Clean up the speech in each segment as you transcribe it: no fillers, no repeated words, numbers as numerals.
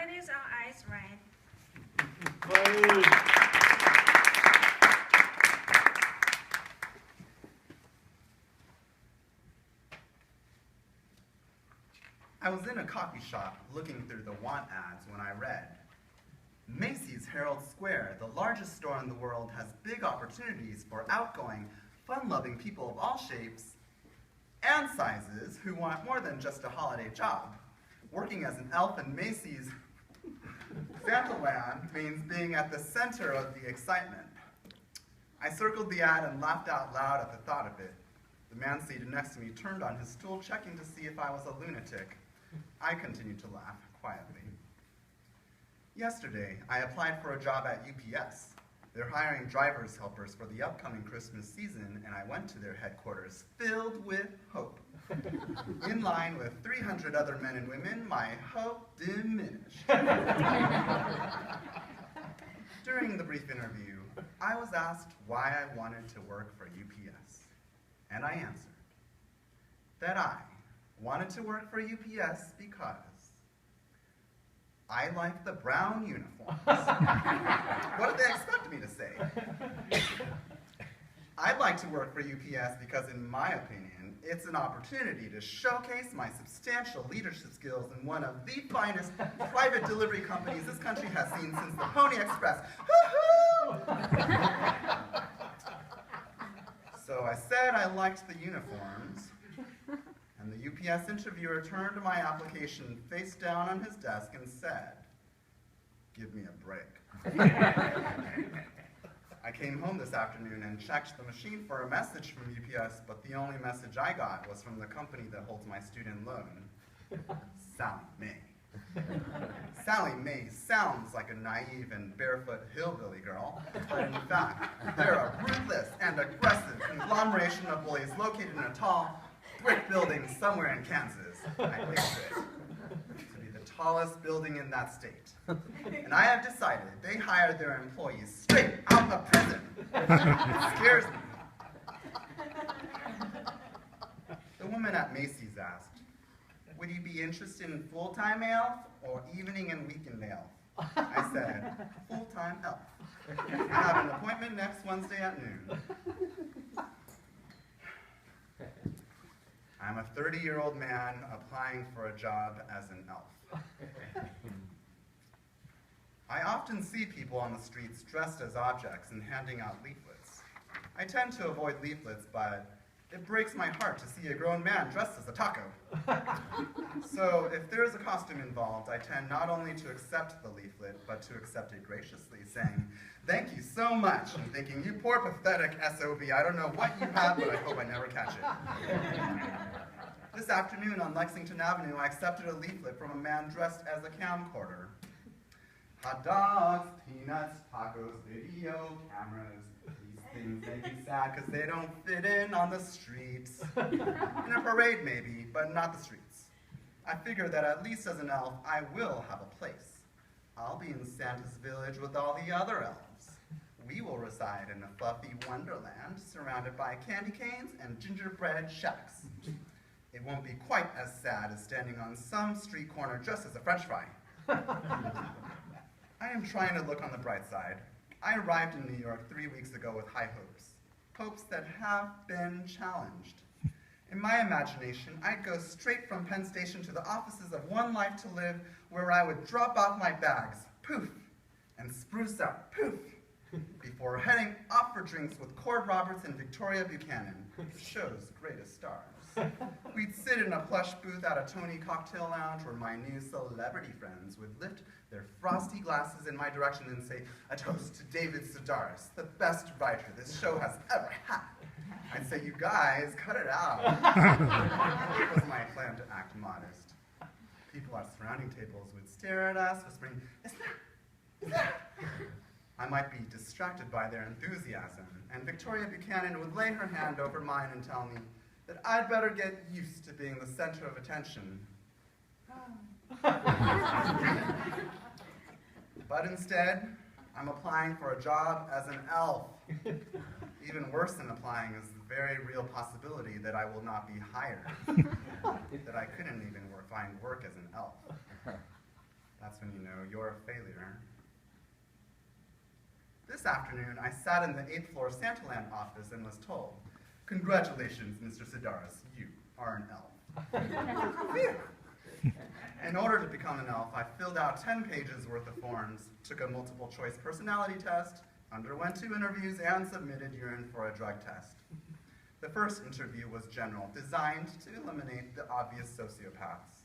When is our eyes red? I was in a coffee shop looking through the want ads when I read, Macy's Herald Square, the largest store in the world, has big opportunities for outgoing, fun-loving people of all shapes and sizes who want more than just a holiday job. Working as an elf in Macy's Santaland means being at the center of the excitement. I circled the ad and laughed out loud at the thought of it. The man seated next to me turned on his stool, checking to see if I was a lunatic. I continued to laugh quietly. Yesterday, I applied for a job at UPS. They're hiring driver's helpers for the upcoming Christmas season, and I went to their headquarters filled with hope. In line with 300 other men and women, my hope diminished. During the brief interview, I was asked why I wanted to work for UPS, and I answered that I wanted to work for UPS because I like the brown uniforms. What did they expect me to say? I'd like to work for UPS because, in my opinion, it's an opportunity to showcase my substantial leadership skills in one of the finest private delivery companies this country has seen since the Pony Express. So I said I liked the uniforms, and the UPS interviewer turned to my application face down on his desk and said, "Give me a break." I came home this afternoon and checked the machine for a message from UPS, but the only message I got was from the company that holds my student loan, Sally Mae. Sally Mae sounds like a naive and barefoot hillbilly girl, but in fact, they're a ruthless and aggressive conglomeration of bullies located in a tall brick building somewhere in Kansas. I placed it to be the tallest building in that state. And I have decided they hire their employees straight out of prison. It scares me. The woman at Macy's asked, "Would you be interested in full-time elf or evening and weekend elf?" I said, "Full-time elf. I have an appointment next Wednesday at noon." I'm a 30-year-old man applying for a job as an elf. I often see people on the streets dressed as objects and handing out leaflets. I tend to avoid leaflets, but it breaks my heart to see a grown man dressed as a taco. So if there is a costume involved, I tend not only to accept the leaflet, but to accept it graciously, saying, "Thank you so much," and thinking, "You poor pathetic SOB, I don't know what you have, but I hope I never catch it." This afternoon on Lexington Avenue, I accepted a leaflet from a man dressed as a camcorder. Hot dogs, peanuts, tacos, video cameras. These things make me sad because they don't fit in on the streets. In a parade maybe, but not the streets. I figure that at least as an elf, I will have a place. I'll be in Santa's village with all the other elves. We will reside in a fluffy wonderland surrounded by candy canes and gingerbread shacks. It won't be quite as sad as standing on some street corner just as a French fry. I am trying to look on the bright side. I arrived in New York 3 weeks ago with high hopes, hopes that have been challenged. In my imagination, I'd go straight from Penn Station to the offices of One Life to Live, where I would drop off my bags, poof, and spruce up, poof, before heading off for drinks with Cord Roberts and Victoria Buchanan, the show's greatest stars. We'd sit in a plush booth at a Tony cocktail lounge where my new celebrity friends would lift their frosty glasses in my direction and say, "A toast to David Sedaris, the best writer this show has ever had." I'd say, "You guys, cut it out." It was my plan to act modest. People at surrounding tables would stare at us, whispering, "Is that?" I might be distracted by their enthusiasm, and Victoria Buchanan would lay her hand over mine and tell me that I'd better get used to being the center of attention. But instead, I'm applying for a job as an elf. Even worse than applying is the very real possibility that I will not be hired, that I couldn't even find work as an elf. That's when you know you're a failure. This afternoon, I sat in the 8th floor Santaland office and was told, "Congratulations, Mr. Sedaris, you are an elf." In order to become an elf, I filled out 10 pages worth of forms, took a multiple choice personality test, underwent 2 interviews, and submitted urine for a drug test. The first interview was general, designed to eliminate the obvious sociopaths.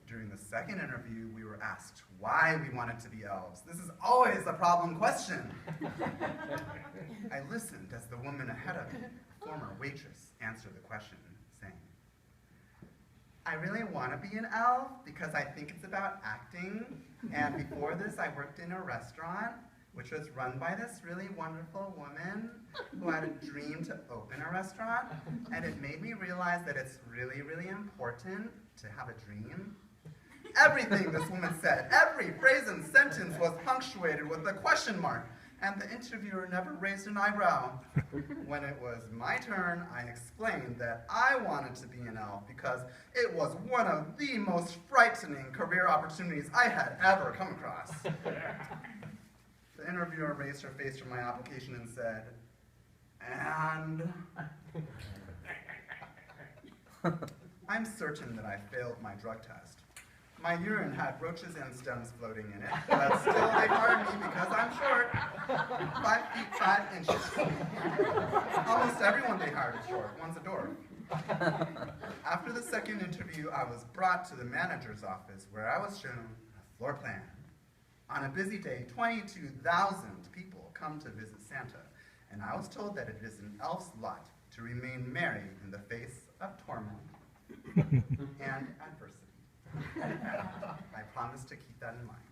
During the second interview, we were asked why we wanted to be elves. This is always a problem question. I listened as the woman ahead of me, a former waitress, answered the question, saying, "I really want to be an elf because I think it's about acting, and before this I worked in a restaurant which was run by this really wonderful woman who had a dream to open a restaurant, and it made me realize that it's really, really important to have a dream." Everything this woman said, every phrase and sentence was punctuated with a question mark, and the interviewer never raised an eyebrow. When it was my turn, I explained that I wanted to be an elf because it was one of the most frightening career opportunities I had ever come across. The interviewer raised her face from my application and said, "And?" I'm certain that I failed my drug test. My urine had roaches and stems floating in it, but still they hired me because I'm short, 5 feet 5 inches. Almost everyone they hired is short, one's a dwarf. After the second interview, I was brought to the manager's office where I was shown a floor plan. On a busy day, 22,000 people come to visit Santa, and I was told that it is an elf's lot to remain merry in the face of torment and adversity. I promise to keep that in mind.